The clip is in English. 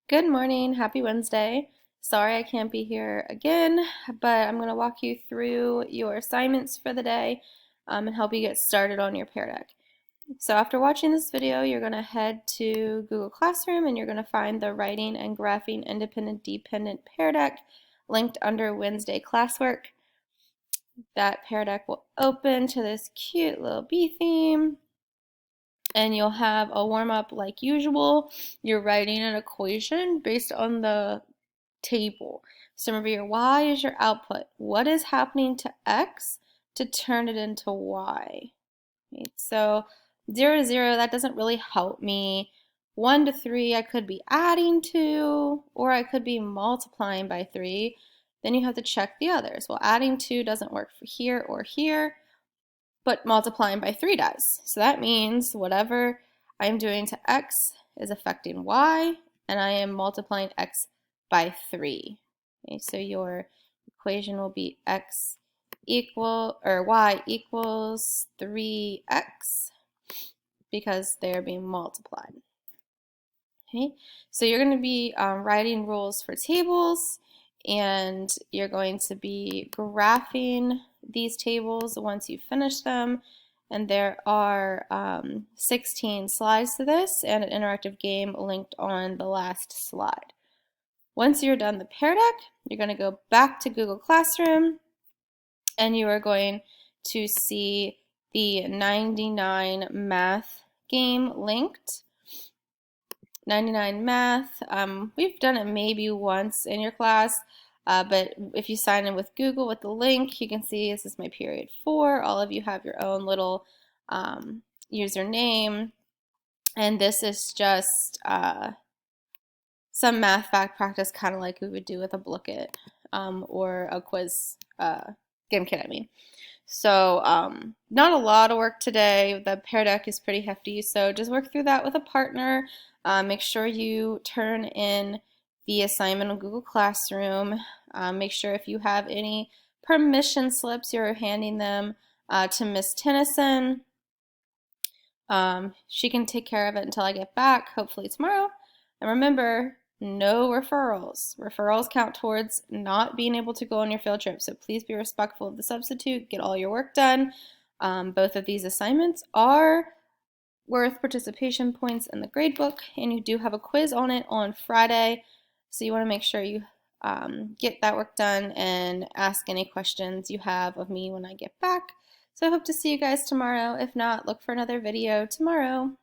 Good morning, happy Wednesday. Sorry I can't be here again, but I'm going to walk you through your assignments for the day and help you get started on your Pear Deck. So after watching this video, you're going to head to Google Classroom and you're going to find the Writing and Graphing Independent Dependent Pear Deck linked under Wednesday classwork. That Pear Deck will open to this cute little bee theme. And you'll have a warm-up like usual. You're writing an equation based on the table. So remember, your y is your output. What is happening to x to turn it into y? Right? So 0 to 0, that doesn't really help me. 1 to 3, I could be adding to, or I could be multiplying by 3. Then you have to check the others. Well, adding 2 doesn't work for here or here, but multiplying by 3 does. So that means whatever I'm doing to x is affecting y, and I am multiplying x by 3. Okay, so your equation will be y equals 3x because they're being multiplied. Okay, so you're going to be writing rules for tables, and you're going to be graphing these tables once you finish them. And there are 16 slides to this and an interactive game linked on the last slide. Once you're done the Pear Deck, you're going to go back to Google Classroom and you are going to see the 99 math game linked. 99 math, we've done it maybe once in your class, but if you sign in with Google with the link, you can see this is my period 4. All of you have your own little username, and this is just some math fact practice, kind of like we would do with a booklet or a quiz game kit, I mean. So not a lot of work today. The Pear Deck is pretty hefty, so just work through that with a partner. Make sure you turn in the assignment on Google Classroom. Make sure if you have any permission slips, you're handing them to Miss Tennyson. She can take care of it until I get back, hopefully tomorrow. And remember, no referrals. Referrals count towards not being able to go on your field trip, so please be respectful of the substitute. Get all your work done. Both of these assignments are worth participation points in the gradebook, and you do have a quiz on it on Friday, so you want to make sure you get that work done and ask any questions you have of me when I get back. So I hope to see you guys tomorrow. If not, look for another video tomorrow.